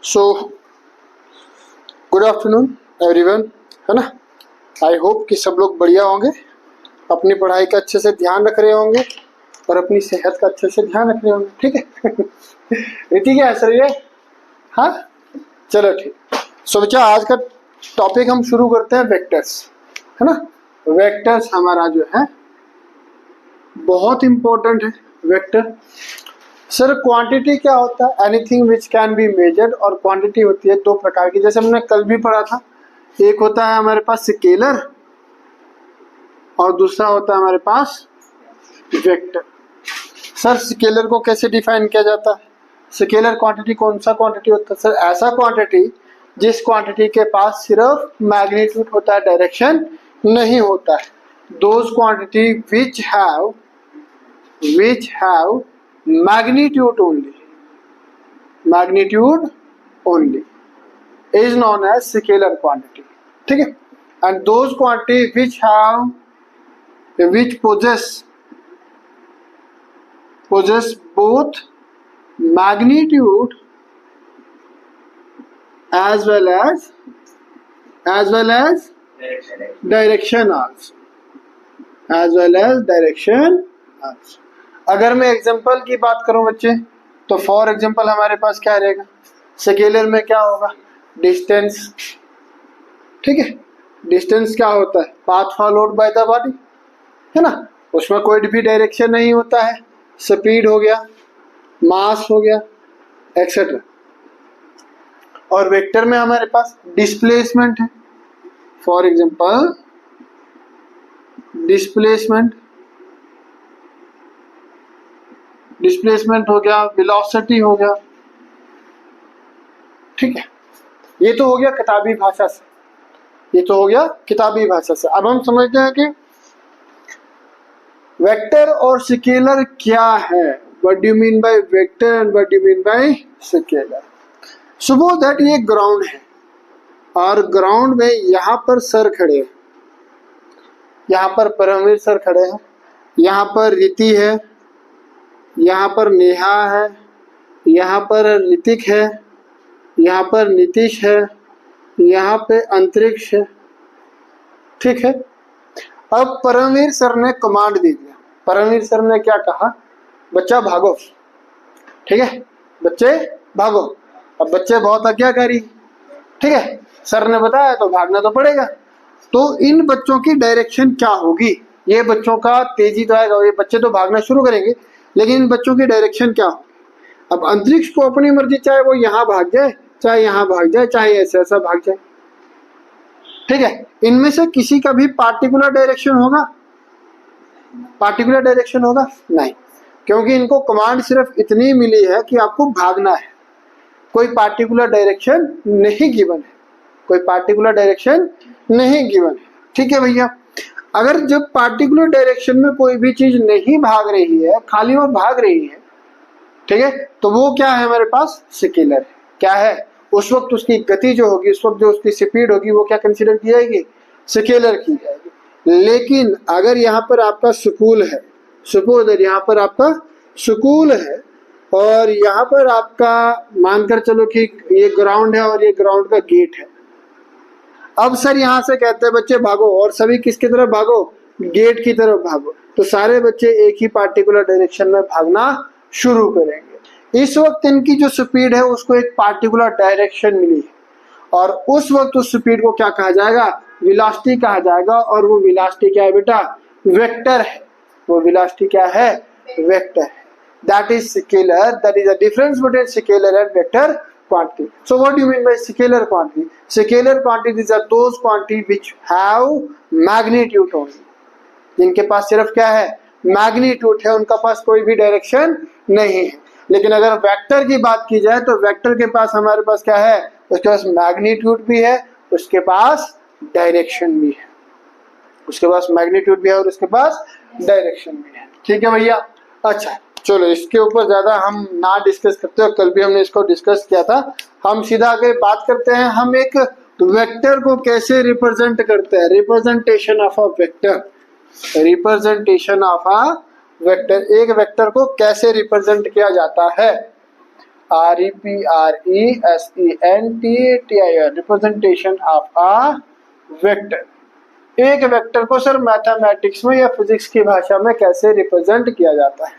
So good afternoon everyone, है ना। I hope कि सब लोग बढ़िया होंगे, अपनी पढ़ाई का अच्छे से ध्यान रख रहे होंगे और अपनी सेहत का अच्छे से ध्यान रख रहे होंगे। ठीक है। रीति क्या है सर ये? हाँ, चलो ठीक। सो बच्चा, आज का टॉपिक हम शुरू करते हैं वेक्टर्स, है ना। वेक्टर्स हमारा जो है बहुत इंपॉर्टेंट है। वेक्टर सर, क्वांटिटी क्या होता है? Anything which can be measured. और क्वांटिटी होती है दो प्रकार की, जैसे हमने कल भी पढ़ा था। एक होता है हमारे पास स्केलर और दूसरा होता है हमारे पास वेक्टर। सर, स्केलर को कैसे डिफाइन किया जाता है? स्केलर क्वांटिटी कौन सा क्वांटिटी होता है? सर, ऐसा क्वांटिटी जिस क्वांटिटी के पास सिर्फ मैग्नीट्यूड होता है, डायरेक्शन नहीं होता है। Those quantity which have magnitude only is known as scalar quantity. ठीक है। and those quantity which possess both magnitude as well as direction also. अगर मैं एग्जांपल की बात करूं बच्चे, तो फॉर एग्जांपल हमारे पास क्या रहेगा? स्केलर में क्या होगा? डिस्टेंस। ठीक है। डिस्टेंस क्या होता है? Path followed by the body, है ना। उसमें कोई भी डायरेक्शन नहीं होता है। स्पीड हो गया, मास हो गया, एक्सेट्रा। और वेक्टर में हमारे पास डिस्प्लेसमेंट है। फॉर एग्जांपल डिस्प्लेसमेंट हो गया, वेलोसिटी हो गया। ठीक है। ये तो हो गया किताबी भाषा से। अब हम समझते हैं कि वेक्टर और स्केलर क्या है। What do you mean by vector and what do you mean by scalar? Suppose that ये ग्राउंड है और ग्राउंड में यहाँ पर सर खड़े हैं, यहाँ पर परमवीर सर खड़े हैं, यहाँ पर रीति है, यहाँ पर नेहा है, यहाँ पर ऋतिक है, यहाँ पर नीतीश है, यहाँ पे अंतरिक्ष है। ठीक है। अब परमवीर सर ने कमांड दे दिया। परमवीर सर ने क्या कहा? बच्चा भागो। ठीक है, बच्चे भागो। अब बच्चे बहुत आज्ञाकारी, ठीक है, सर ने बताया तो भागना तो पड़ेगा। तो इन बच्चों की डायरेक्शन क्या होगी? ये बच्चों का तेजी तो आएगा, ये बच्चे तो भागना शुरू करेंगे, लेकिन इन बच्चों की डायरेक्शन क्या होगी? अब अंतरिक्ष को अपनी मर्जी, चाहे वो यहाँ भाग जाए, चाहे यहाँ भाग जाए, चाहे ऐसा भाग जाए। ठीक है। इनमें से किसी का भी पार्टिकुलर डायरेक्शन होगा? नहीं, क्योंकि इनको कमांड सिर्फ इतनी मिली है कि आपको भागना है। कोई पार्टिकुलर डायरेक्शन नहीं गिवन है। ठीक है भैया। अगर जब पार्टिकुलर डायरेक्शन में कोई भी चीज नहीं भाग रही है, खाली वो भाग रही है, ठीक है, तो वो क्या है? हमारे पास स्केलर है। क्या है? उस वक्त उसकी गति जो होगी, उस वक्त जो उसकी स्पीड होगी, वो क्या कंसीडर की जाएगी? स्केलर की जाएगी। लेकिन अगर यहाँ पर आपका स्कूल है, सपोज यहाँ पर आपका स्कूल है और यहाँ पर आपका मानकर चलो कि ये ग्राउंड है और ये ग्राउंड का गेट है। अब सर यहाँ से कहते हैं बच्चे भागो, और सभी किसकी तरफ भागो? गेट की तरफ भागो। तो सारे बच्चे एक ही पार्टिकुलर डायरेक्शन में भागना शुरू करेंगे। इस वक्त इनकी जो स्पीड है उसको एक पार्टिकुलर डायरेक्शन मिली है, और उस वक्त उस स्पीड को क्या कहा जाएगा? वेलोसिटी कहा जाएगा। और वो वेलोसिटी क्या है बेटा? वेक्टर है। वो वेलोसिटी क्या है? वेक्टर है। That is scalar. That is the difference between scalar and vector quantity. So what do you mean by scalar quantity? Scalar quantities are those quantity which have magnitude only. जिनके पास सिर्फ क्या है? Magnitude है, उनका पास कोई भी direction नहीं है। लेकिन अगर वेक्टर की बात की जाए तो वेक्टर के पास हमारे पास क्या है? उसके पास मैग्नीट्यूड भी है, उसके पास डायरेक्शन भी है। उसके पास मैग्नीट्यूड भी है और उसके पास डायरेक्शन भी है। ठीक है भैया। अच्छा, चलो इसके ऊपर ज्यादा हम ना डिस्कस करते हैं, कल भी हमने इसको डिस्कस किया था। हम सीधा आगे बात करते हैं, हम एक वेक्टर को कैसे रिप्रेजेंट करते हैं। रिप्रेजेंटेशन ऑफ अ वेक्टर, एक वेक्टर को कैसे रिप्रेजेंट किया जाता है। REPRESENTATION, representation of a vector. एक वेक्टर को सर मैथमेटिक्स में या फिजिक्स की भाषा में कैसे रिप्रेजेंट किया जाता है?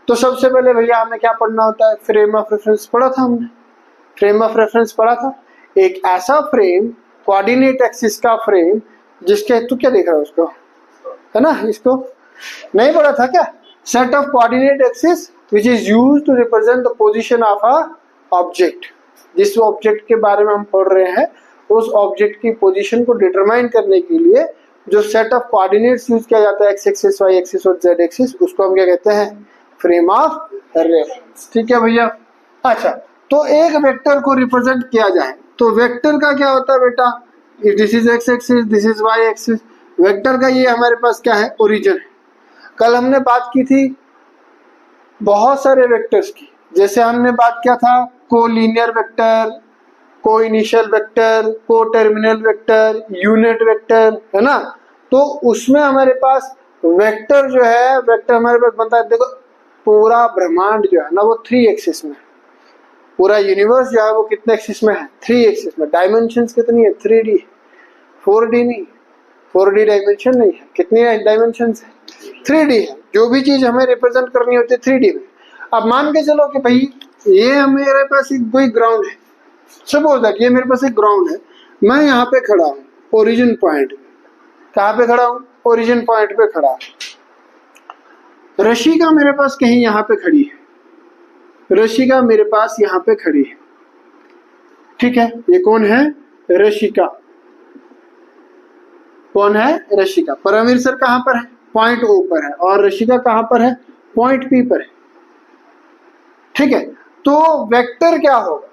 तो सबसे पहले भैया हमें क्या पढ़ना होता है? फ्रेम ऑफ रेफरेंस पढ़ा था हमने, फ्रेम ऑफ रेफरेंस पढ़ा था। एक ऐसा फ्रेम, कोऑर्डिनेट एक्सिस का फ्रेम, जिसके तू क्या देख रहा है उसको, है ना, इसको नहीं पढ़ा था क्या? Set of coordinate axis which is used to represent the position of a object. जिस ऑब्जेक्ट के बारे में हम पढ़ रहे हैं उस ऑब्जेक्ट की पोजीशन को डिटरमाइन करने के लिए जो सेट ऑफ कोऑर्डिनेट्स यूज किया जाता है, एक्स एक्सिस, वाई एक्सिस और जेड एक्सिस, उसको हम क्या कहते हैं? Frame of reference. ठीक है भैया। अच्छा, तो एक वेक्टर को रिप्रेजेंट किया जाए तो वेक्टर का क्या होता है बेटा? This is x axis, this is y axis. Vector का ये हमारे पास क्या है? ओरिजिन है। कल हमने बात की थी बहुत सारे वेक्टर्स की, जैसे हमने बात किया था को लीनियर वेक्टर, को इनिशियल वेक्टर, को टर्मिनल वेक्टर, यूनिट वेक्टर, है ना। तो उसमें हमारे पास वेक्टर जो है, वेक्टर हमारे पास बनता है, देखो पूरा ब्रह्मांड जो है ना वो 3 एक्सिस में, पूरा यूनिवर्स जो है वो कितने एक्सिस में है? 3 एक्सिस में। डायमेंशंस कितनी है? 3D, 4D नहीं, 4D डायमेंशन नहीं है। कितनी डायमेंशंस है? 3D है। जो भी चीज हमें रिप्रेजेंट करनी होती है 3D में। अब मान के चलो कि भाई ये मेरे पास एक कोई ग्राउंड है, सपोज दैट ये मेरे पास एक ग्राउंड है, मैं यहाँ पे खड़ा हूँ ओरिजिन पॉइंट। कहाँ पे खड़ा हूँ? ओरिजिन पॉइंट पे खड़ा। रशिका मेरे पास कहीं यहाँ पे खड़ी है, रशिका मेरे पास यहाँ पे खड़ी है, ठीक है। ये कौन है? रशिका। कौन है? रशिका। परमवीर सर कहाँ पर है? पॉइंट O पर है। और रशिका कहाँ पर है? पॉइंट P पर है, ठीक है। तो वेक्टर क्या होगा?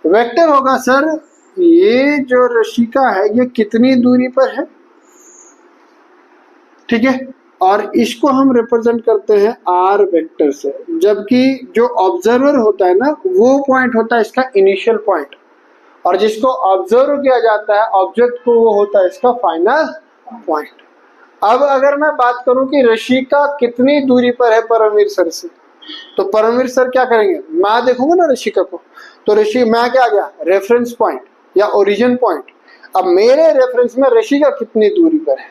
वेक्टर होगा सर, ये जो रशिका है ये कितनी दूरी पर है, ठीक है, और इसको हम रिप्रेजेंट करते हैं R वेक्टर से। जबकि जो ऑब्जर्वर होता है ना वो पॉइंट होता है इसका इनिशियल पॉइंट, और जिसको ऑब्जर्व किया जाता है ऑब्जेक्ट को वो होता है इसका फाइनल पॉइंट। अब अगर मैं बात करूं कि रशिका कितनी दूरी पर है परमवीर सर से, तो परमवीर सर क्या करेंगे? मैं देखूंगा ना रशिका को, तो मैं क्या गया? रेफरेंस पॉइंट या ओरिजिन पॉइंट। अब मेरे रेफरेंस में रशिका कितनी दूरी पर है,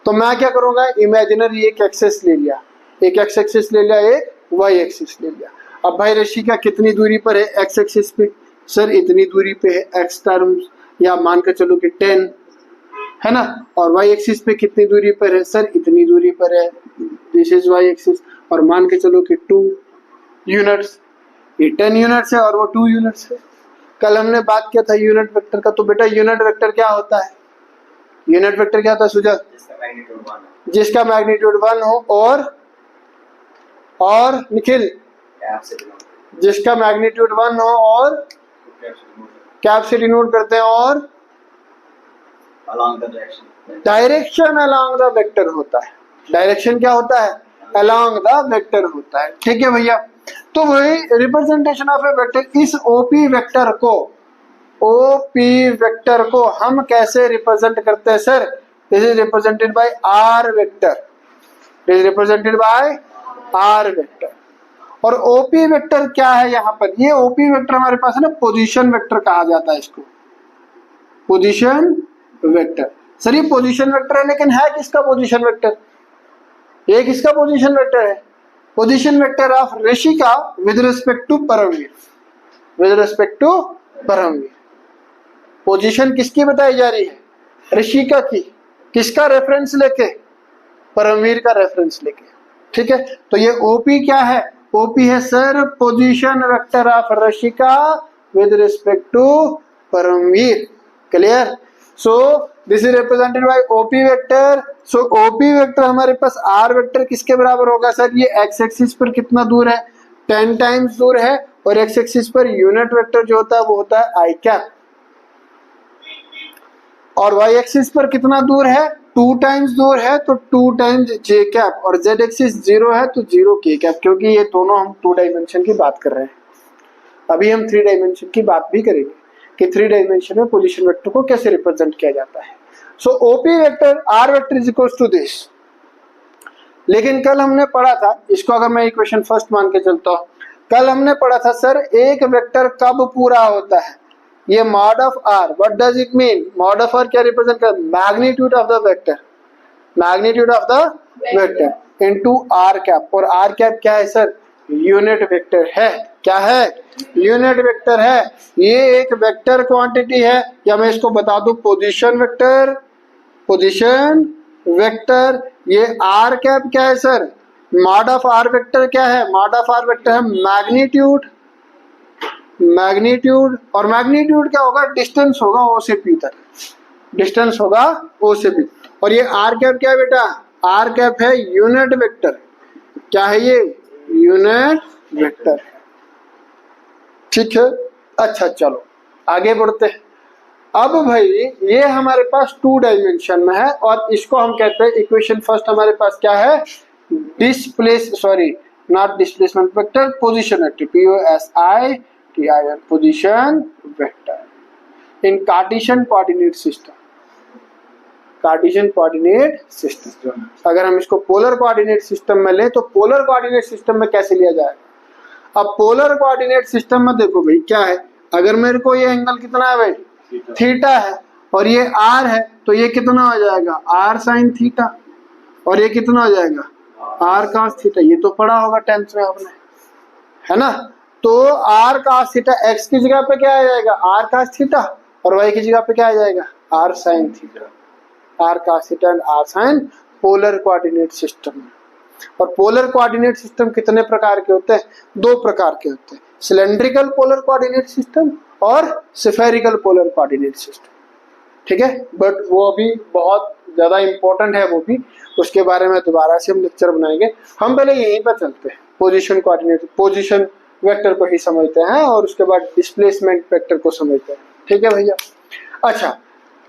तो मैं क्या करूंगा? इमेजिनरी एक एक्सिस ले लिया, एक एक्स एक्सिस ले लिया, एक वाई एक्सिस ले लिया। अब भाई रशिका कितनी दूरी पर है? एक्स एक्सिस पे सर इतनी दूरी पे है, एक्स टर्म्स, या मान कर चलो कि 10 है ना। और वाई एक्सिस पे कितनी दूरी पर है? सर इतनी दूरी पर है, दिस इज वाई एक्सिस। और मान के चलो कि 2 यूनिट्स, ये 10 यूनिट्स है और वो 2 यूनिट्स है। कल हमने बात किया था यूनिट वेक्टर का, तो बेटा यूनिट वेक्टर क्या होता है? यूनिट वेक्टर क्या होता है सुजा? जिसका मैग्नीट्यूड 1 हो, और निखिल जिसका मैग्नीट्यूड 1 हो और कैप से डिनोट करते हैं, और डायरेक्शन अलोंग द वेक्टर होता है। डायरेक्शन क्या होता है? अलोंग द वेक्टर होता है, ठीक है भैया। तो वही रिप्रेजेंटेशन ऑफ ए वेक्टर, इस ओपी वेक्टर को हम कैसे रिप्रेजेंट करते हैं sir? This is represented by r vector, this is represented by r vector. और ओपी वेक्टर क्या है यहाँ पर? ये ओपी वेक्टर हमारे पास है ना, पोजीशन वेक्टर कहा जाता है इसको, पोजीशन वेक्टर। सर ये पोजीशन वेक्टर है, लेकिन है किसका पोजीशन वेक्टर? ये किसका पोजीशन वेक्टर है? Position vector of Rashika with respect to Paramvir, with respect to Paramvir. Position किसकी बताई जा रही है? रशिका की। किसका रेफरेंस लेके? परमवीर का रेफरेंस लेके, ठीक है। तो ये ओपी क्या है? ओपी है sir position vector of Rashika with respect to Paramvir. Clear? So this is represented by OP vector. So OP vector हमारे पास आर वेक्टर किसके बराबर होगा सर? ये एक्स एक्सिस पर कितना दूर है? 10 टाइम्स दूर है। और x axis per unit vector जो होता है वो होता है आई कैप। और वाई एक्सिस पर कितना दूर है? 2 टाइम्स दूर है, तो 2 टाइम्स जे कैप। और जेड एक्सिस 0 है तो 0 के कैप, क्योंकि ये दोनों हम 2 डायमेंशन की बात कर रहे हैं। अभी हम 3 डायमेंशन की बात भी करेंगे कि 3 डायमेंशन में पोजीशन वेक्टर को कैसे रिप्रेजेंट किया जाता है। So OP vector r vector is equal to this. लेकिन कल हमने पढ़ा था, इसको अगर मैं इक्वेशन फर्स्ट मान के चलता हूं, कल हमने पढ़ा था सर एक वेक्टर कब पूरा होता है, ये mod of r, what does it mean, mod of r क्या रिप्रेजेंट कर, magnitude of the vector, magnitude of the vector into r cap, और आर कैप क्या है सर, यूनिट वेक्टर है, क्या है, यूनिट वेक्टर है, ये एक वेक्टर क्वांटिटी है, या मैं इसको बता दूं पोजीशन वेक्टर, पोजीशन वेक्टर, ये आर कैप क्या है sir, mod of r vector क्या है, मॉड ऑफ आर वेक्टर है मैग्नीट्यूड, मैग्नीट्यूड, और मैग्नीट्यूड क्या होगा, डिस्टेंस होगा ओ से पी तक, डिस्टेंस होगा ओ से पी, और ये आर कैप क्या है बेटा, आर कैप है यूनिट वेक्टर, क्या है ये, यूनिट वेक्टर, ठीक है। अच्छा चलो आगे बढ़ते हैं। अब भाई ये हमारे पास 2 डायमेंशन में है, और इसको हम कहते हैं इक्वेशन फर्स्ट हमारे पास क्या है, displace, sorry not displacement vector, position vector, POSITION, position vector in Cartesian coordinate system, Cartesian coordinate system. अगर हम इसको पोलर कोऑर्डिनेट सिस्टम में लें तो पोलर कोऑर्डिनेट सिस्टम में कैसे लिया जाएगा। अब पोलर कोऑर्डिनेट सिस्टम में देखो भाई क्या है, अगर मेरे को ये एंगल कितना है भाई, थीटा है, और ये आर है, तो ये कितना हो जाएगा, आर साइन थीटा, और ये कितना हो जाएगा, आर cos थीटा, ये तो पढ़ा होगा 10th में आपने, है ना। तो आर cos थीटा एक्स की जगह पे क्या आ जाएगा, आर cos थीटा, और वाई की जगह पे क्या आ जाएगा, r sine theta, r cos theta and r sine, polar coordinate system. और पोलर कोऑर्डिनेट सिस्टम कितने प्रकार के होते हैं, 2 प्रकार के होते हैं, सिलेंड्रिकल पोलर कोऑर्डिनेट सिस्टम और स्फेरिकल पोलर कोऑर्डिनेट सिस्टम, ठीक है। बट वो अभी बहुत ज्यादा इंपॉर्टेंट है, वो भी उसके बारे में दोबारा से हम लेक्चर बनाएंगे। हम पहले यहीं पर चलते हैं, पोजीशन कोऑर्डिनेट, पोजीशन वेक्टर को ही समझते हैं, और उसके बाद डिस्प्लेसमेंट वेक्टर को समझते हैं, ठीक है भैया। अच्छा,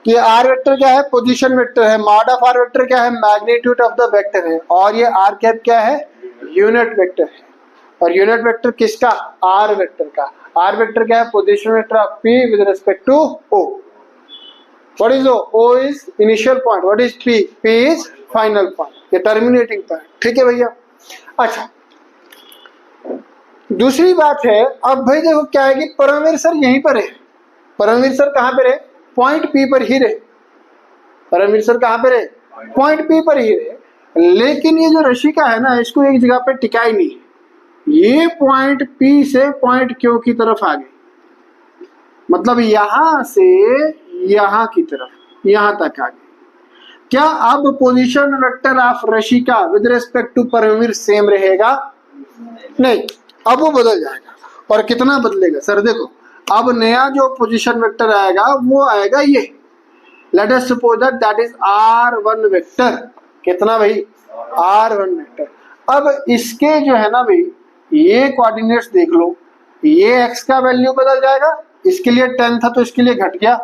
ये आर वेक्टर क्या है, पोजीशन वेक्टर है, मॉड ऑफ आर वेक्टर क्या है, मैग्नीट्यूड ऑफ द वेक्टर है, और ये आर कैप क्या है, यूनिट वेक्टर है, और यूनिट वेक्टर किसका, आर वेक्टर का। आर वेक्टर क्या है, position vector of P with respect to O. What is O? O is initial point. What is P? P is final point. ये terminating point. ठीक है भैया। अच्छा, दूसरी बात है, अब भाई देखो क्या है कि परमवीर सर यहीं पर है, परमवीर सर कहाँ पे रहे, पॉइंट P पर ही रहे, परमवीर सर कहाँ पे रहे, पॉइंट P पर ही रहे, लेकिन ये जो रशिका है ना, इसको एक जगह पे टिकाई नहीं, ये पॉइंट P से पॉइंट Q की तरफ आ गई, मतलब यहां से यहां की तरफ, यहां तक आ गई। क्या अब position vector of Rashika with respect to Paramvir same रहेगा, नहीं, अब वो बदल जाएगा। और कितना बदलेगा सर, देखो अब नया जो पोजीशन वेक्टर आएगा वो आएगा ये, let us suppose that that is R1 vector, कितना भाई, R1 वेक्टर। अब इसके जो है ना भाई, ये कोऑर्डिनेट्स देख लो, ये x का वैल्यू बदल जाएगा, इसके लिए 10 था तो इसके लिए घट गया,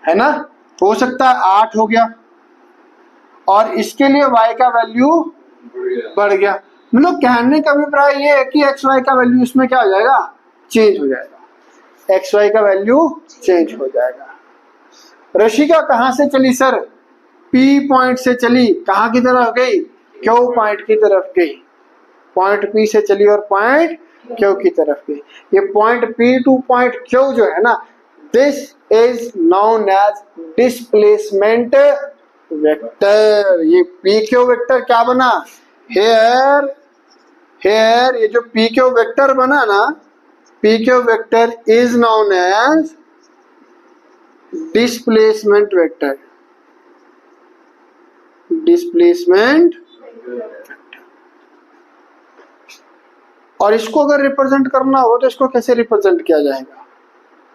है ना, हो सकता है 8 हो गया, और इसके लिए y का वैल्यू बढ़ गया। मतलब कहने का अभिप्राय ये है कि एक्स वाई का वैल्यू इसमें क्या हो जाएगा, चेंज हो जाएगा, एक्स वाई का वैल्यू चेंज हो जाएगा। रशिका कहां से चली सर, P पॉइंट से चली, कहां की तरफ गई, Q पॉइंट की तरफ गई, पॉइंट P से चली और पॉइंट Q की तरफ गई। ये point P to point Q जो है ना, this is known as displacement vector. ये PQ वेक्टर क्या बना, हेयर हेयर, ये जो PQ वेक्टर बना ना, PQ vector is known as displacement vector, displacement. और इसको अगर रिप्रेजेंट करना हो तो इसको कैसे रिप्रेजेंट किया जाएगा,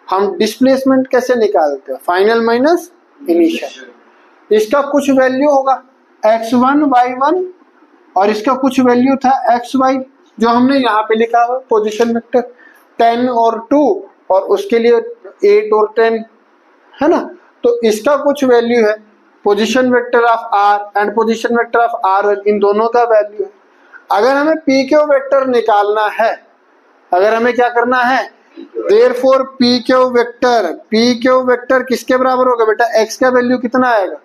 हम डिस्प्लेसमेंट कैसे निकालते हैं, फाइनल माइनस इनिशियल। इसका कुछ वैल्यू होगा x1 y1, और इसका कुछ वैल्यू था xy, जो हमने यहाँ पे लिखा हुआ पोजीशन वेक्टर 10 और 2, और उसके लिए 8 और 10, है ना। तो इसका कुछ वैल्यू है, position vector of r and position vector of r1, इन दोनों का वैल्यू है। अगर हमें PQ वेक्टर निकालना है, अगर हमें क्या करना है, देयरफॉर PQ वेक्टर किसके बराबर होगा बेटा, x का वैल्यू कितना आएगा,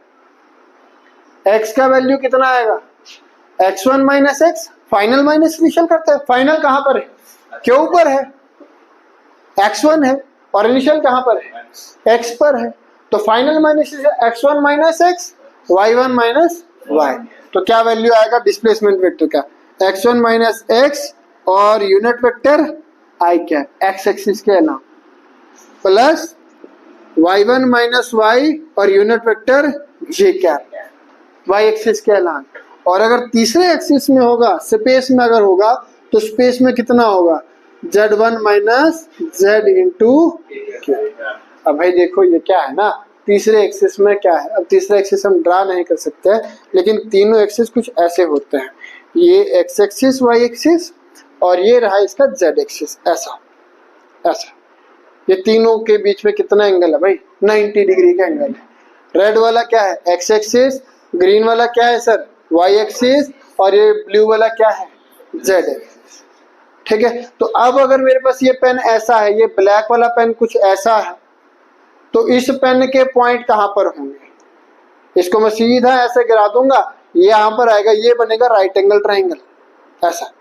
x का वैल्यू कितना आएगा, x1 minus x, final minus initial करते हैं। फाइनल कहां पर है? क्यों ऊपर है, x1 है, और इनिशियल कहां पर है? x पर है। तो final minus x1 minus x, y1 minus y। तो क्या वैल्यू आएगा डिस्प्लेसमेंट वेक्टर का? x1 माइनस x और unit vector i cap x axis के अलावा, प्लस y1 माइनस y और unit vector j cap y axis के अलावा। और अगर तीसरे एक्सिस में होगा, स्पेस में अगर होगा, तो स्पेस में कितना होगा? z1 minus z into q। अब भाई देखो ये क्या है ना, तीसरे एक्सिस में क्या है? अब तीसरा एक्सिस हम ड्रा नहीं कर सकते हैं, लेकिन तीनों एक्सिस कुछ ऐसे होते हैं, ये x एक्सिस, y एक्सिस, और ये रहा इसका z एक्सिस, ऐसा ऐसा। ये तीनों के बीच में कितना एंगल है भाई? 90 डिग्री का एंगल है। रेड वाला क्या है? x एक्सिस, ग्रीन वाला क्या है सर? y एक्सिस, और ये ब्लू वाला क्या है? z axis. ठीक है, तो अब अगर मेरे पास ये पेन ऐसा है, ये ब्लैक वाला पेन कुछ ऐसा है, तो इस पेन के पॉइंट कहां पर होंगे? इसको मैं सीधा ऐसे गिरा दूंगा, ये यहां पर आएगा, ये बनेगा राइट एंगल ट्राइंगल। ऐसा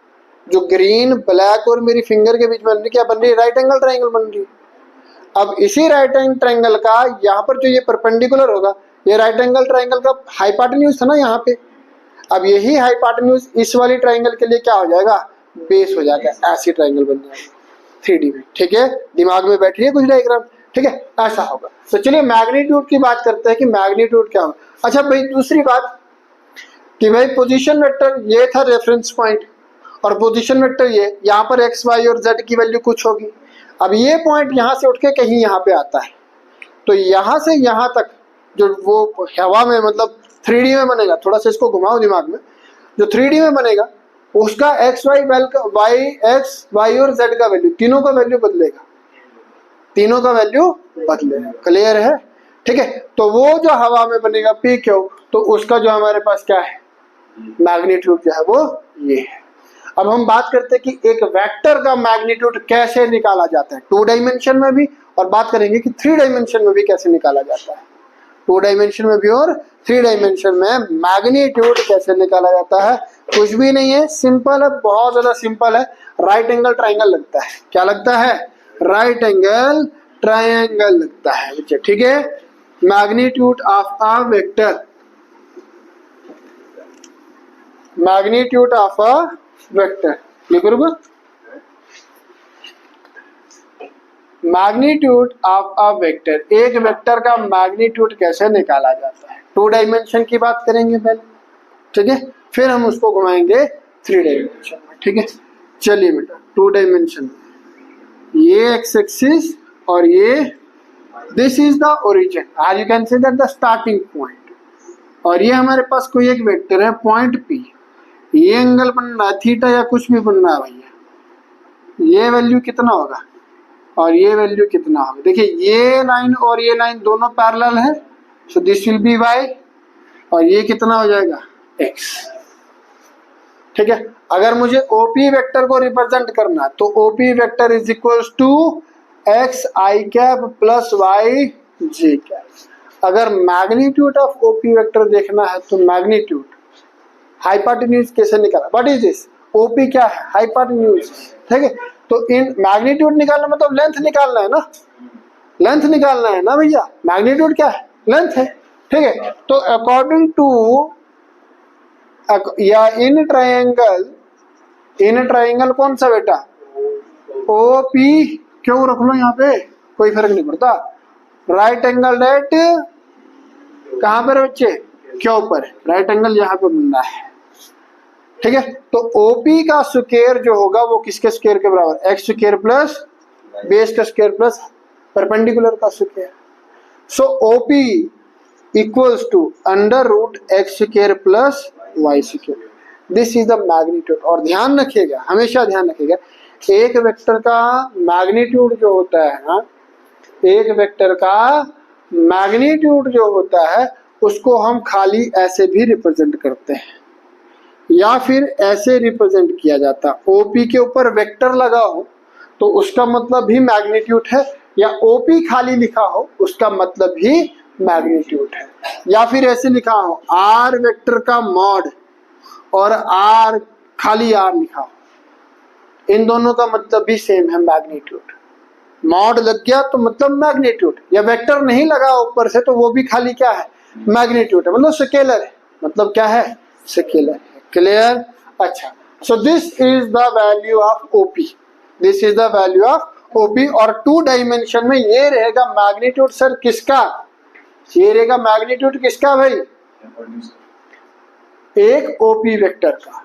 जो ग्रीन, ब्लैक और मेरी फिंगर के बीच में बन रही, क्या बन रही है? राइट एंगल ट्राइंगल बन रही है। अब इसी राइट एंगल ट्राइंगल का यहाँ पर जो ये परपेंडिकुलर होगा, ये राइट एंगल ट्राइंगल का हाइपोटेन्यूज था ना यहाँ पे। अब यही हाइपोटेन्यूज इस वाली ट्राइंगल के लिए क्या हो जाएगा? बेस हो जाएगा। ऐसी ट्राइंगल बन जाएगा 3D में। ठीक है, दिमाग में बैठ रही है कुछ डायग्राम? ठीक है, ऐसा होगा। तो चलिए मैग्नीट्यूड की बात करते हैं कि मैग्नीट्यूड क्या होगा। अच्छा भाई, दूसरी बात कि भाई पोजीशन वेक्टर ये था रेफरेंस पॉइंट, और पोजीशन वेक्टर ये, यहाँ पर x, y और z की वैल्यू कुछ होगी। अब ये पॉइंट यहाँ से उठ के कहीं यहाँ पे आता है, तो यहाँ से यहाँ तक जो वो हवा में, मतलब 3D में बनेगा, थोड़ा सा इसको घुमाओ दिमाग में, जो 3D में बनेगा उसका x, y और z का वैल्यू, तीनों का वैल्यू बदलेगा, तीनों का वैल्यू बदलेगा। क्लियर है? ठीक है, तो वो जो हवा में बनेगा p क्यू, तो उसका जो हमारे पास क्या है? मैग्नीट्यूड जो है वो ये है। अब हम बात करते हैं कि एक वेक्टर का मैग्नीट्यूड कैसे निकाला जाता है 2 डायमेंशन में भी, और बात करेंगे कि 3 डायमेंशन में भी कैसे निकाला जाता है। 2 डायमेंशन में भी और 3 डायमेंशन में मैग्नीट्यूड कैसे निकाला जाता है? कुछ भी नहीं है, सिंपल है, बहुत ज्यादा सिंपल है। राइट एंगल ट्राइंगल लगता है। क्या लगता है? राइट एंगल ट्राइंगल लगता है बच्चे। ठीक है, magnitude of a vector, magnitude of a vector लिखो रुको। मैग्नीट्यूड ऑफ अ वेक्टर, एक वेक्टर का मैग्नीट्यूड कैसे निकाला जाता है? 2 डायमेंशन की बात करेंगे पहले, ठीक है, फिर हम उसको घुमाएंगे 3 डायमेंशन में। ठीक है, चलिए बेटा 2 डायमेंशन, ये एक्स एक्सिस और ये, दिस इज द ओरिजिन, आज you can say that the starting point, और ये हमारे पास कोई एक वेक्टर है पॉइंट पी। ये एंगल बन रहा है थीटा या कुछ भी बन रहा है भैया, ये वैल्यू कितना होगा और ये वैल्यू कितना होगा? देखिए ये लाइन और ये लाइन दोनों पैरेलल है, so this will B y, और ये कितना हो जाएगा? x। ठीक है, अगर मुझे OP वेक्टर को रिप्रेजेंट करना, तो OP vector is equals to x i cap plus y j cap. अगर मैग्नीट्यूड ऑफ OP वेक्टर देखना है, तो मैग्नीट्यूड हाइपोटेन्यूज कैसे निकाला? What is this? OP क्या है? हाइपोटेन्यूज। ठीक है, तो इन मैग्नीट्यूड निकालना मतलब लेंथ निकालना है ना, लेंथ निकालना है ना भैया। मैग्नीट्यूड क्या है? लेंथ है। ठीक है, तो अकॉर्डिंग टू या इन ट्रायंगल कौन सा बेटा? OP, क्यों रख लो यहाँ पे, कोई फर्क नहीं पड़ता। राइट एंगल एट कहां पर है बच्चे? क्यों पर? राइट एंगल यहाँ पे बनना है। ठीक है, तो OP का स्क्वायर जो होगा वो किसके स्क्वायर के बराबर? एक्स स्क्वायर प्लस बेस का स्क्वायर प्लस परपेंडिकुलर का square. So OP equals to under root x square plus Y square. This is the magnitude. और ध्यान रखिएगा, हमेशा ध्यान रखिएगा, एक वेक्टर का मैग्नीट्यूड जो होता है ना, एक वेक्टर का मैग्नीट्यूड जो होता है उसको हम खाली ऐसे भी रिप्रेजेंट करते हैं, या फिर ऐसे रिप्रेजेंट किया जाता है। OP के ऊपर वेक्टर लगा हो तो उसका मतलब भी मैग्नीट्यूड है, या OP खाली लिखा हो उसका मतलब भी मैग्नीट्यूड है। या फिर ऐसे लिखा हो R वेक्टर का मॉड और R खाली आर लिखा हो, इन दोनों का मतलब भी सेम है, मैग्नीट्यूड। मॉड लग गया तो मतलब मैग्नीट्यूड, या वेक्टर नहीं लगा ऊपर से तो वो भी खाली क्या है, मैग्नीट्यूड है, मतलब स्केलर है, मतलब क्या है, स्केलर है। क्लियर? अच्छा, सो this is the value of OP, this is the value of OP. और टू डायमेंशन में ये रहेगा मैग्नीट्यूड सर किसका, ये रहेगा मैग्नीट्यूड किसका भाई, एक ओपी वेक्टर का।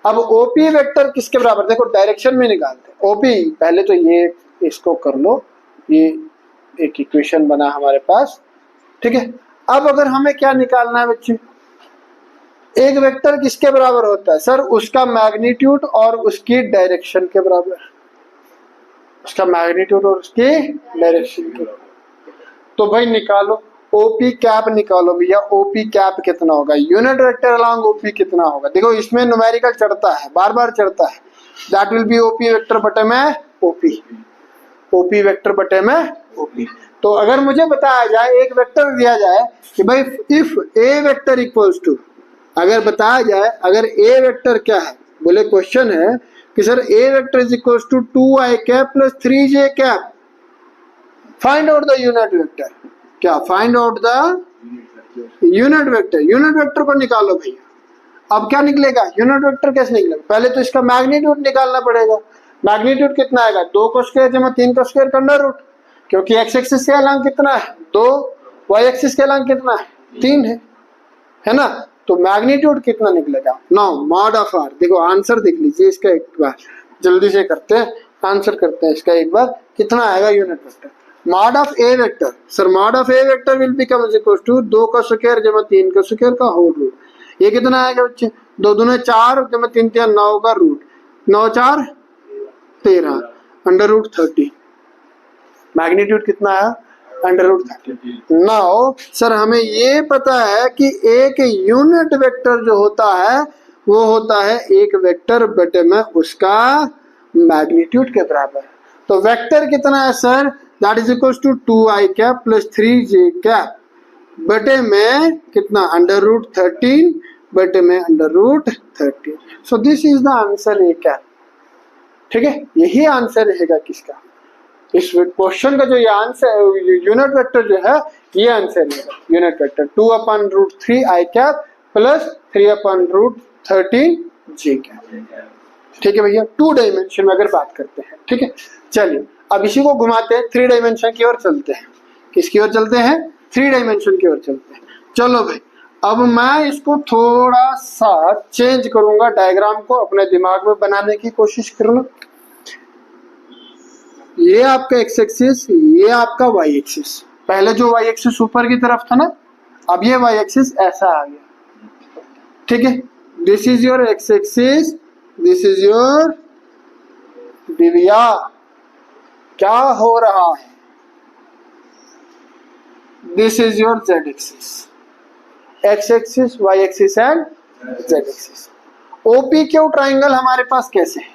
अब ओपी वेक्टर किसके बराबर, देखो डायरेक्शन में निकालते हैं ओपी। पहले तो ये इसको कर लो, ये एक इक्वेशन बना हमारे पास, ठीक है। अब अगर हमें क्या निकालना है बच्चे, एक वेक्टर किसके बराबर होता है सर, उसका मैग्नीट्यूड और उसकी डायरेक्शन के बराबर, उसका मैग्नीट्यूड और उसकी डायरेक्शन के बराबर। तो भाई निकालो ओपी कैप, निकालो भैया ओपी कैप कितना होगा, यूनिट वेक्टर अलॉन्ग ओपी कितना होगा। देखो इसमें न्यूमेरिकल चढ़ता है, बार बार चढ़ता है, that will B OP vector बटे में ओपी, ओपी वेक्टर बटे में ओपी। तो अगर मुझे बताया जाए, एक वेक्टर दिया जाए कि भाई if a vector equals to, अगर बताया जाए अगर ए वेक्टर क्या है, बोले क्वेश्चन है कि sir a vector is equals to 2i cap plus 3j cap, find out the unit vector, क्या find out the unit vector, unit vector को निकालो भैया। अब क्या निकलेगा, यूनिट वेक्टर कैसे निकलेगा, पहले तो इसका मैग्नीट्यूड निकालना पड़ेगा। मैग्नीट्यूड कितना आएगा, 2 का स्क्वायर जमा 3 का स्क्वायर का अंडर रूट, क्योंकि एक्स एक्सिस के अलॉन्ग कितना है 2, वाई एक्सिस के अलॉन्ग कितना है 3 है ना। तो मैग्नीट्यूड कितना निकलेगा, नाउ मॉड ऑफ आर। देखो आंसर देख लीजिए इसका एक बार, जल्दी से करते हैं, आंसर करते हैं इसका एक बार, कितना आएगा unit vector. Mod of a vector, sir mod of a vector will become is equal to 2 का स्क्वायर जमा 3 का स्क्वायर का होल रूट। ये कितना आएगा बच्चे, 2 दूने 4 जमा 3 3 9 का रूट, 9 4 13 अंडर रूट 30। मैग्नीट्यूड कितना है, अंडर रूट 30। नाउ सर हमें ये पता है कि एक यूनिट वेक्टर जो होता है वो होता है एक वेक्टर बटे में उसका मैग्नीट्यूड के बराबर। तो वेक्टर कितना है sir, that is equal to 2i cap plus 3j cap बटे में कितना, अंडर रूट 13 बटे में under root 13। So this is the answer a cap, ठीक है। यही आंसर रहेगा किसका, इस क्वेश्चन का जो ये आंसर यूनिट वेक्टर जो है ये आंसर रहेगा unit vector 2/√3i cap plus 3/√13j cap, ठीक है भैया। 2 डायमेंशन में अगर बात करते हैं, ठीक है। चलिए अब इसी को घुमाते हैं, 3 डायमेंशन की ओर चलते हैं। किसकी ओर चलते हैं, 3 डायमेंशन की ओर चलते हैं। चलो भाई अब मैं इसको थोड़ा सा चेंज करूंगा, डायग्राम को अपने दिमाग में बनाने की कोशिश करना। ये आपका एक्स एक्सिस, ये आपका वाई एक्सिस। पहले जो वाई एक्सिस ऊपर की तरफ था ना, अब ये वाई एक्सिस ऐसा आ गया, ठीक है। This is your x axis, this is your Divya, क्या हो रहा है, this is your z axis, x axis y axis and z axis. OP Q triangle हमारे पास कैसे है,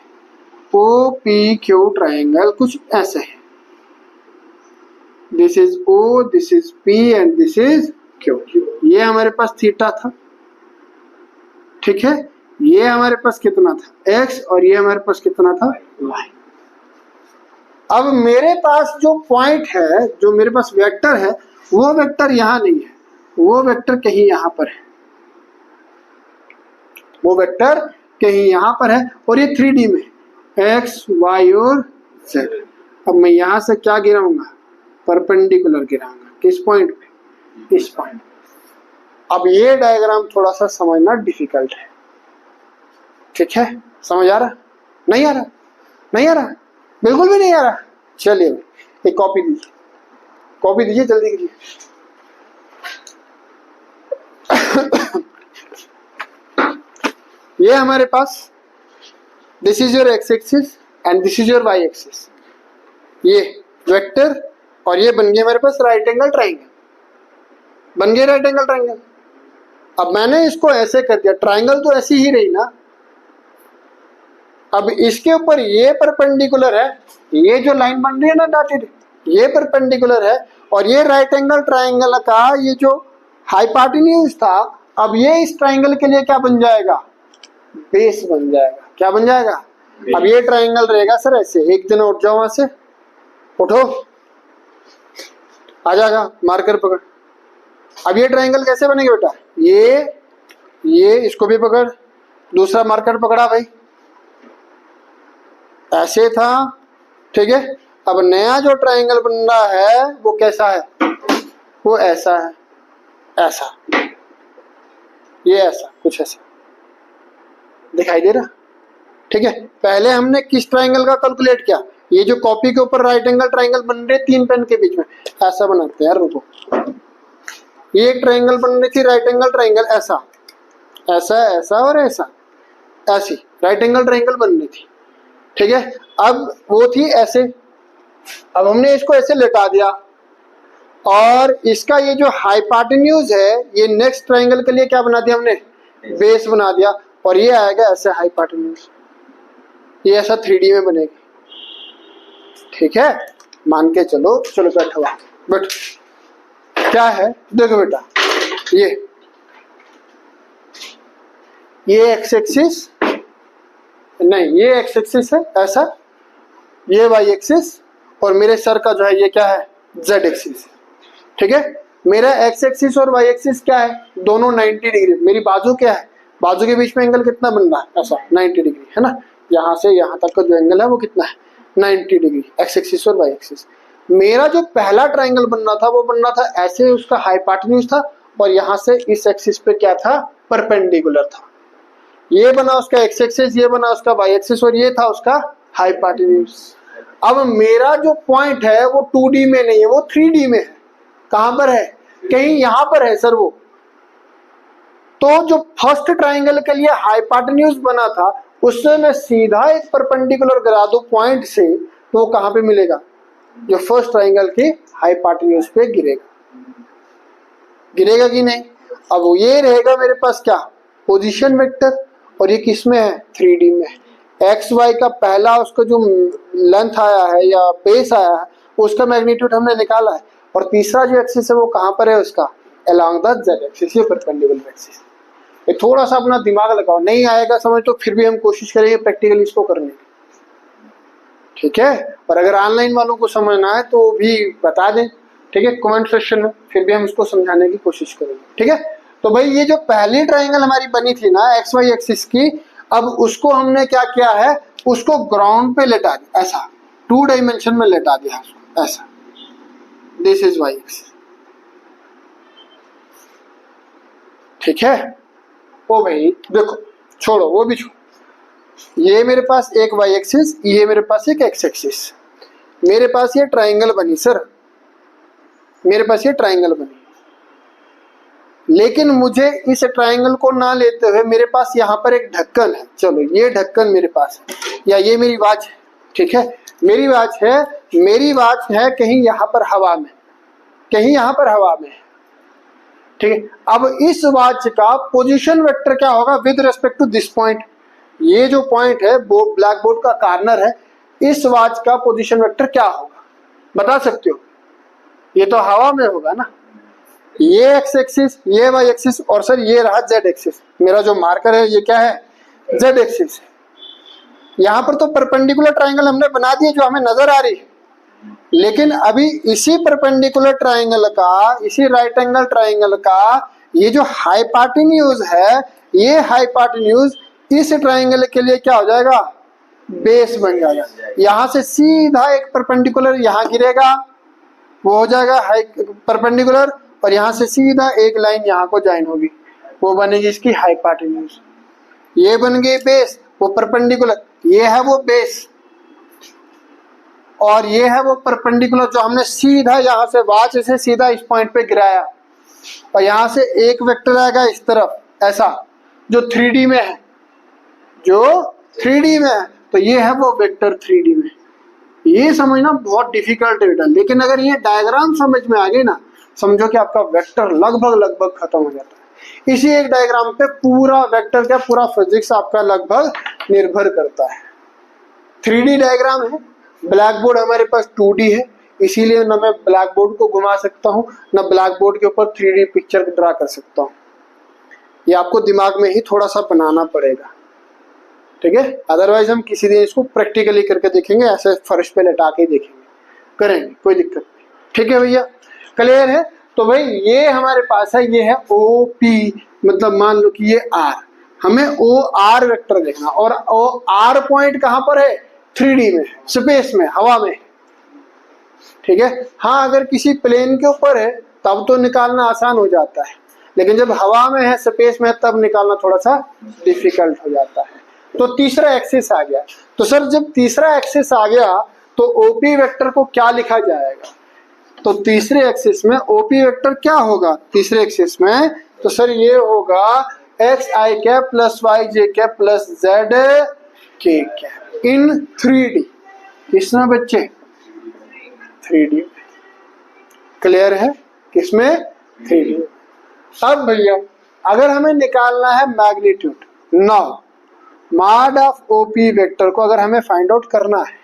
ओ पी क्यू ट्राइंगल कुछ ऐसे है, this is O, this is P and this is Q. ये हमारे पास थीटा था, ठीक है। ये हमारे पास कितना था एक्स और ये हमारे पास कितना था वाई। अब मेरे पास जो पॉइंट है, जो मेरे पास वेक्टर है, वो वेक्टर यहां नहीं है, वो वेक्टर कहीं यहां पर है, वो वेक्टर कहीं यहां पर है और ये 3D में एक्स वाई और जेड। अब मैं यहां से क्या गिराऊंगा, परपेंडिकुलर गिराऊंगा, किस पॉइंट पे, इस पॉइंट। अब ये डायग्राम थोड़ा सा समझना डिफिकल्ट है, ठीक है। समझ आ रहा, नहीं आ रहा, नहीं आ रहा, बिल्कुल भी नहीं आ रहा। चलिए एक कॉपी दीजिए, कॉपी दीजिए जल्दी कीजिए। ये हमारे पास this is your x axis and this is your y axis, ये वेक्टर, और ये बन गया हमारे पास राइट एंगल ट्राइंगल, बन गया राइट एंगल ट्राइंगल। अब मैंने इसको ऐसे कर दिया, ट्राइंगल तो ऐसी ही रही ना। अब इसके ऊपर ये परपेंडिकुलर है, ये जो लाइन बन रही है ना डॉटेड, ये परपेंडिकुलर है, और ये राइट एंगल ट्राइंगल का ये जो हाइपोटेन्यूज था, अब ये इस ट्राइंगल के लिए क्या बन जाएगा, बेस बन जाएगा। क्या बन जाएगा? अब ये ट्राइंगल रहेगा सर ऐसे, एक दिन उठ जाओ वहां से, उठो, आ जाएगा, मार्कर पकड़। अब ये ट्राइंगल कैसे बनेगा बेटा? ये इसको भी पकड़, दूसरा मार्कर पकड़ा भाई, ऐसे था, ठीक है। अब नया जो ट्राइंगल बन रहा है वो कैसा है? वो ऐसा है, ऐसा, ये ऐसा, कुछ ऐसा दिखाई दे रहा, ठीक है। पहले हमने किस ट्राइंगल का कैलकुलेट किया? ये जो कॉपी के ऊपर राइट एंगल ट्राइंगल बन रहे 3 पेन के बीच में, ऐसा बनाते हैं यार, रुको। ये एक ट्राइंगल बन रही थी राइट एंगल ट्राइंगल, ऐसा ऐसा ऐसा और ऐसा, ऐसी राइट एंगल ट्राइंगल बन रही थी, ठीक है। अब वो थी ऐसे, अब हमने इसको ऐसे लेटा दिया और इसका ये जो हाइपोटेन्यूज है ये नेक्स्ट ट्राइंगल के लिए क्या बना दिया हमने? बेस बना दिया। और ये आएगा ऐसे हाइपोटेन्यूज, ये ऐसा 3D में बनेगी, ठीक है। मान के चलो, चलो बैठो बैठ, क्या है देखो बेटा, ये एक्स एक्सिस नहीं, ये एक्स एक्सिस है ऐसा, ये वाई एक्सिस, और मेरे सर का जो है ये क्या है? जेड एक्सिस, ठीक है। मेरा एक्स एक्सिस और वाई एक्सिस क्या है? दोनों 90 डिग्री। मेरी बाजू क्या है? बाजू के बीच में एंगल कितना बन रहा है? ऐसा 90 डिग्री, है ना। यहाँ से यहाँ तक का जो एंगल है वो कितना है? 90 डिग्री, एक्स एक्सिस और वाई एक्सिस। मेरा जो पहला ट्राइंगल बन रहा था वो बन रहा था ऐसे, उसका हाइपोटेन्यूज था, और यहाँ से इस एक्सिस पे क्या था? परपेंडिकुलर था। ये बना उसका एक्स एक्सिस, ये बना उसका वाई एक्सिस, और ये था उसका हाइपोटेन्यूज। अब मेरा जो पॉइंट है वो 2D में नहीं है, वो 3D में है। कहां पर है? कहीं यहां पर है सर वो। तो जो फर्स्ट ट्राइंगल के लिए हाइपोटेन्यूज बना था उससे मैं सीधा एक परपेंडिकुलर गिरा दूं पॉइंट से, तो वो कहां पे मिलेगा? जो फर्स्ट ट्राइंगल के हाइपोटेन्यूज पे गिरेगा कि नहीं? अब वो ये रहेगा मेरे पास क्या? पोजीशन वेक्टर, और ये किस में है? 3D में। एक्स वाई का पहला उसका जो लेंथ आया है या बेस आया है उसका मैग्नीट्यूड हमने निकाला है, और तीसरा जो एक्सिस है वो कहां पर है उसका? अलोंग द जेड एक्सिस, ये परपेंडिकुलर एक्सिस। ये थोड़ा सा अपना दिमाग लगाओ, नहीं आएगा समझ तो फिर भी हम कोशिश करेंगे प्रैक्टिकली इसको करने की, ठीक है। और अगर ऑनलाइन वालों को समझना है तो भी बता दें, ठीक है, कमेंट सेक्शन में, फिर भी हम इसको समझाने की कोशिश करेंगे, ठीक है। तो भाई ये जो पहली ट्राइंगल हमारी बनी थी ना एक्स वाई एक्सिस की, अब उसको हमने क्या किया है? उसको ग्राउंड पे लेटा दिया, ऐसा 2 डायमेंशन में लेटा दिया उसको, ऐसा। दिस इज वाई एक्सिस, ठीक है। ओ भाई देखो, छोड़ो वो भी छोड़ो, ये मेरे पास एक वाई एक्सिस, ये मेरे पास एक एक्स एक्सिस, मेरे पास ये ट्राइंगल बनी सर, मेरे पास ये ट्राइंगल बनी। लेकिन मुझे इस ट्राइंगल को ना लेते हुए मेरे पास यहाँ पर एक ढक्कन है, चलो ये ढक्कन मेरे पास है, या ये मेरी वॉच है, ठीक है। मेरी वॉच है कहीं यहाँ पर हवा में, कहीं यहाँ पर हवा में, ठीक है। अब इस वॉच का पोजीशन वेक्टर क्या होगा with respect to this point? ये जो पॉइंट है ब्लैक बोर्ड का कॉर्नर है, इस वॉच का पोजीशन वेक्टर क्या होगा बता सकते हो? ये तो हवा में होगा ना। ये एक्स एक्सिस, ये वाई एक्सिस, और सर ये रहा जेड एक्सिस। मेरा जो मार्कर है ये क्या है? Z axis. यहाँ पर तो परपेंडिकुलर ट्राइंगल हमने बना दिए जो हमें नजर आ रही है, लेकिन अभी इसी परपेंडिकुलर ट्राइंगल का, इसी राइट एंगल ट्राइंगल का ये जो हाइपोटेन्यूज है, ये हाइपोटेन्यूज इस ट्राइंगल के लिए क्या हो जाएगा? बेस बन जाएगा। यहाँ से सीधा एक परपेंडिकुलर यहाँ गिरेगा, वो हो जाएगा परपेंडिकुलर, और यहाँ से सीधा एक लाइन यहाँ को ज्वाइन होगी, वो बनेगी इसकी हाइपोटेन्यूज। ये बन गई बेस, वो परपेंडिकुलर, ये है वो बेस, और ये है वो परपेंडिकुलर जो हमने सीधा यहाँ से वॉच से सीधा इस पॉइंट पे गिराया, और यहाँ से एक वेक्टर आएगा इस तरफ ऐसा, जो 3D में है, जो 3D में है, तो ये है वो वेक्टर 3D में। ये समझना बहुत डिफिकल्ट है बेटा, लेकिन अगर ये डायग्राम समझ में आ गई ना, समझो कि आपका वेक्टर लगभग खत्म हो जाता है। इसी एक डायग्राम पे पूरा वेक्टर क्या, पूरा फिजिक्स आपका लगभग निर्भर करता है। 3D डायग्राम है, ब्लैक बोर्ड हमारे पास 2D है, इसीलिए ना मैं ब्लैक बोर्ड को घुमा सकता हूँ, ना ब्लैक बोर्ड के ऊपर 3D पिक्चर ड्रा कर सकता हूँ। ये आपको दिमाग में ही थोड़ा सा बनाना पड़ेगा, ठीक है, अदरवाइज हम किसी दिन इसको प्रैक्टिकली करके देखेंगे, ऐसे फर्श पे लटा के देखेंगे, करेंगे, कोई दिक्कत नहीं। ठीक है भैया, क्लियर है। तो भाई ये हमारे पास है, ये है ओ पी, मतलब मान लो कि ये आर, हमें ओ आर वेक्टर देखना, और ओ आर पॉइंट कहां पर है, 3D में, स्पेस में, हवा में। ठीक है, हाँ अगर किसी प्लेन के ऊपर है तब तो निकालना आसान हो जाता है, लेकिन जब हवा में है, स्पेस में है, तब निकालना थोड़ा सा डिफिकल्ट हो जाता है। तो तीसरा एक्सिस आ गया। तो सर जब तीसरा एक्सिस आ गया तो ओपी वेक्टर को क्या लिखा जाएगा, तो तीसरे एक्सिस में ओपी वेक्टर क्या होगा तीसरे एक्सिस में, तो सर ये होगा x i cap plus y j cap plus z k cap in 3D। किसमें बच्चे, 3D। क्लियर है, किसमें, 3D। अब भैया अगर हमें निकालना है magnitude, now mod of OP vector को अगर हमें फाइंड आउट करना है,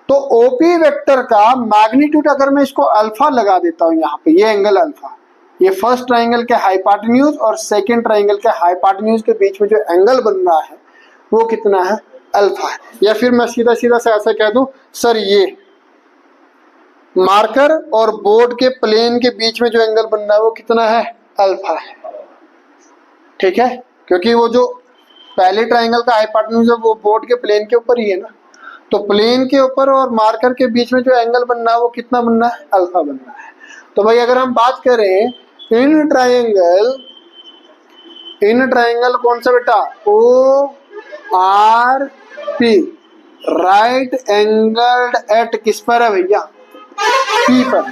तो ओपी वेक्टर का मैग्नीट्यूड अगर मैं इसको अल्फा लगा देता हूं, यहाँ पे ये एंगल अल्फा, ये फर्स्ट ट्राइंगल के हाइपोटेन्यूज और सेकंड ट्राइंगल के हाइपोटेन्यूज के बीच में जो एंगल बन रहा है वो कितना है, अल्फा है। या फिर मैं सीधा सीधा से ऐसा कह दूं, सर ये मार्कर और बोर्ड के प्लेन के बीच में जो एंगल बन रहा है वो कितना है, अल्फा है। ठीक है, क्योंकि वो जो पहले ट्राइंगल का हाइपोटेन्यूज है वो बोर्ड के प्लेन के ऊपर ही है ना, तो प्लेन के ऊपर और मार्कर के बीच में जो एंगल बन रहा है वो कितना बन रहा है, अल्फा बन रहा है। तो भाई अगर हम बात करें इन ट्राइंगल कौन सा बेटा, O R P, right angled at किस पर है भैया, पी पर।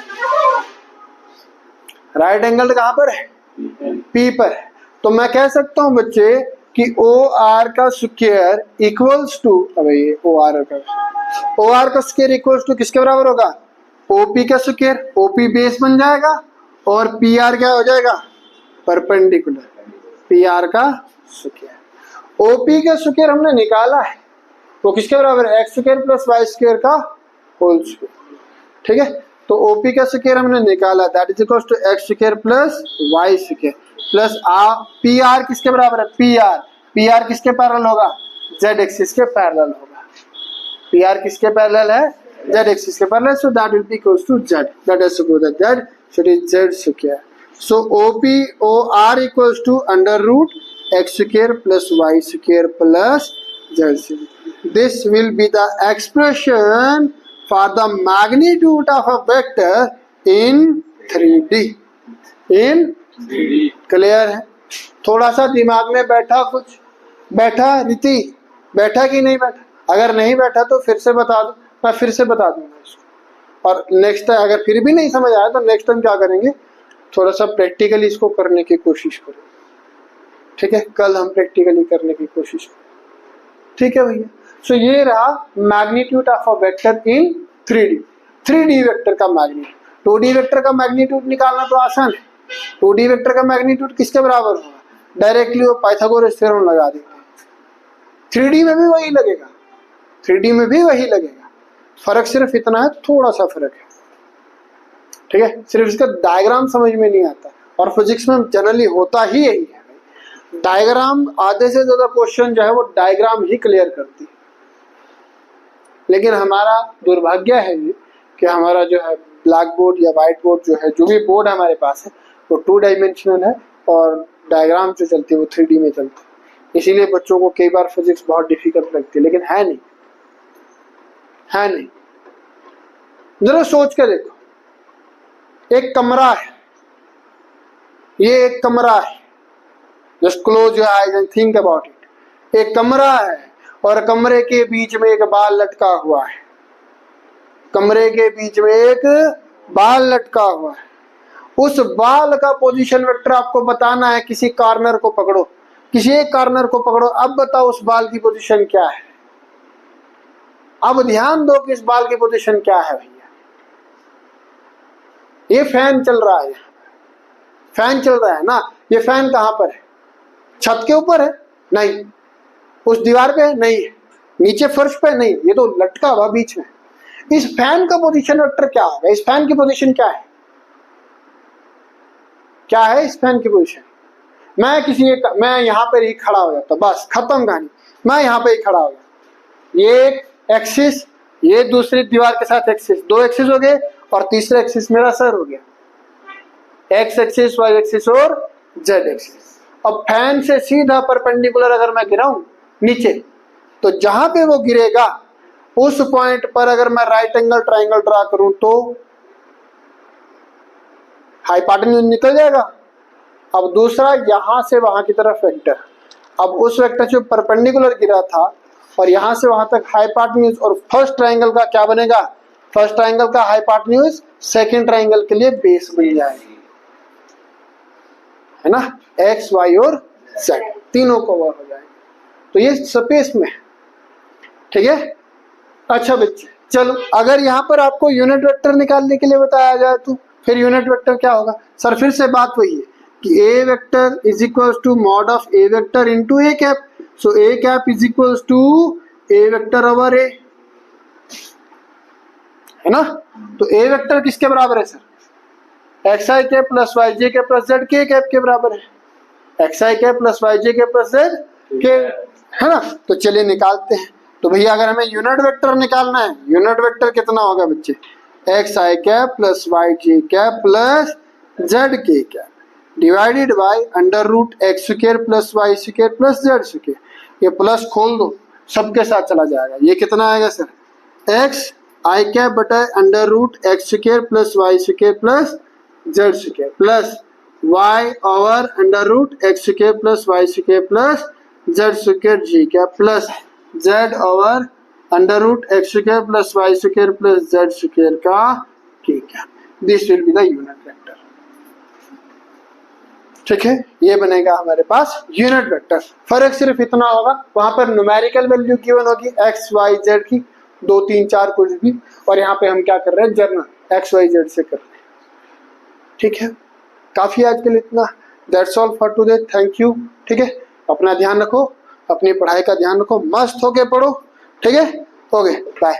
राइट एंगल कहां पर है, पी पर है। तो मैं कह सकता हूं बच्चे कि ओ आर का स्क्वायर इक्वल्स टू, ये ओ आर का स्क्वायर इक्वल्स टू किसके बराबर होगा, ओपी का स्क्वायर, ओपी बेस बन जाएगा और पी आर क्या हो जाएगा, परपेंडिकुलर, पी आर का स्क्वायर। ओपी का स्क्वायर हमने निकाला है, वो किसके बराबर है, x square plus Y square का होल स्क्वायर। ठीक है, तो ओपी का स्क्वायर हमने निकाला, that is equal to x square plus Y square plus P R किसके बराबर है, पी आर किसके पैरेलल होगा, जेड एक्सिस के पैरेलल होगा। पी आर किसके पैरेलल है, जेड एक्सिस के parallel, so that will be equals to Z, that is to the Z, so it is Z square. So OP O R equals to under root x square plus Y square plus Z square. This will be the expression for the magnitude of a vector in 3D। in 3D clear है, थोड़ा सा दिमाग में बैठा, कुछ बैठा रीति, बैठा कि नहीं बैठा, अगर नहीं बैठा तो फिर से बता दो, मैं फिर से बता दूंगा इसको। और नेक्स्ट टाइम अगर फिर भी नहीं समझ आया तो नेक्स्ट टाइम क्या करेंगे, थोड़ा सा प्रैक्टिकली इसको करने की कोशिश करें। ठीक है, कल हम प्रैक्टिकली करने की कोशिश करें। ठीक है भैया, सो ये रहा magnitude of a vector in 3D। 3D vector का मैग्नीट्यूड, 2D वेक्टर का मैग्नीट्यूड निकालना तो आसान है। 2D वेक्टर का मैग्नीट्यूड किसके बराबर होगा, डायरेक्टली वो पाइथागोरस थ्योरम लगा देते हैं। 3D में भी वही लगेगा, 3D में भी वही लगेगा, फर्क सिर्फ इतना है, थोड़ा सा फर्क है। ठीक है, सिर्फ इसका डायग्राम समझ में नहीं आता, और फिजिक्स में जनरली होता ही यही है, डायग्राम आधे से ज्यादा क्वेश्चन जो है वो डायग्राम ही क्लियर करती है। लेकिन हमारा दुर्भाग्य है ये कि हमारा जो है ब्लैक बोर्ड या व्हाइट बोर्ड जो है, जो भी बोर्ड हमारे पास है वो 2 डायमेंशनल है और डायग्राम जो चलती है वो 3D में चलती है। इसीलिए बच्चों को कई बार फिजिक्स बहुत डिफिकल्ट लगती है, लेकिन है नहीं, है नहीं। जरा सोच के देखो, एक कमरा है, ये एक कमरा है, just close your eyes and think about it. एक कमरा है और कमरे के बीच में एक बाल लटका हुआ है, कमरे के बीच में एक बाल लटका हुआ है। उस बाल का पोजीशन वेक्टर आपको बताना है, किसी कॉर्नर को पकड़ो, किसी एक कॉर्नर को पकड़ो, अब बताओ उस बाल की पोजीशन क्या है। अब ध्यान दो कि इस बाल की पोजीशन क्या है भैया। ये फैन चल रहा है, फैन चल रहा है ना, ये फैन कहां पर है, छत के ऊपर है, नहीं, उस दीवार पे नहीं है, नीचे फर्श पे नहीं, ये तो लटका हुआ बीच में। इस फैन का पोजीशन वेक्टर क्या होगा, इस फैन की पोजीशन क्या है, क्या है इस फैन की पोजीशन, मैं यहाँ पर ही खड़ा हो जाता, बस खत्म कहानी, मैं यहाँ पे ही खड़ा हो गया। ये एक एक्सिस, ये दूसरी दीवार के साथ एक्सिस, दो एक्सिस हो गए और तीसरा एक्सिस मेरा सर हो गया, एक्स एक्सिस, वाई एक्सिस और जेड एक्सिस। अब फैन से सीधा परपेंडिकुलर अगर मैं गिराऊं नीचे, तो जहां पे वो गिरेगा उस पॉइंट पर अगर मैं राइट एंगल ट्राइंगल ड्रा करूं तो हाइपोटेन्यूज निकल जाएगा। अब दूसरा, यहां से वहां की तरफ वेक्टर, अब उस वेक्टर जो परपेंडिकुलर गिरा था और यहां से वहां तक हाइपोटेन्यूज, और फर्स्ट ट्राइंगल का क्या बनेगा, फर्स्ट ट्राइंगल का हाइपोटेन्यूज सेकंड ट्राइंगल के लिए बेस बन जाएगी, है ना, एक्स वाई और जेड तीनों कवर हो जाएंगे। तो ये स्पेस में, ठीक है। अच्छा बच्चे चलो, अगर यहाँ पर आपको यूनिट वेक्टर निकालने के लिए बताया जाए तो फिर यूनिट वेक्टर क्या होगा सर, फिर से बात वही है कि a vector is equal to mod of a vector into a cap. So a cap is equal to a vector over a, है ना। तो ए वेक्टर किसके बराबर है sir, x i cap plus y j cap plus z k cap के बराबर है, x i cap plus y j cap plus z k, है ना। तो चलिए निकालते हैं। तो भैया अगर हमें यूनिट वेक्टर निकालना है, यूनिट वेक्टर कितना होगा बच्चे, x i cap plus y j cap plus z k cap divided by under root x square plus Y square plus Z square. ये प्लस खोल दो, सबके साथ चला जाएगा। ये कितना आएगा सर, एक्स आई कैप बटा under root x square plus Y square plus Z square plus y over under root x square plus Y square plus Z square j cap plus Z over under root x square plus Y square plus Z square का के cap. This will be the unit vector, ठीक है। ये बनेगा हमारे पास unit vector. फर्क सिर्फ इतना होगा, वहां पर न्यूमेरिकल वैल्यू गिवन होगी एक्स वाई जेड की 2 3 4 कुछ भी, और यहाँ पे हम क्या कर रहे हैं, जर्नल एक्स वाई जेड से कर रहे हैं, ठीक है। काफी आज के लिए इतना, that's all for today, thank you, ठीक है। अपना ध्यान रखो, अपनी पढ़ाई का ध्यान रखो, मस्त होके पढ़ो, ठीक है। Okay bye.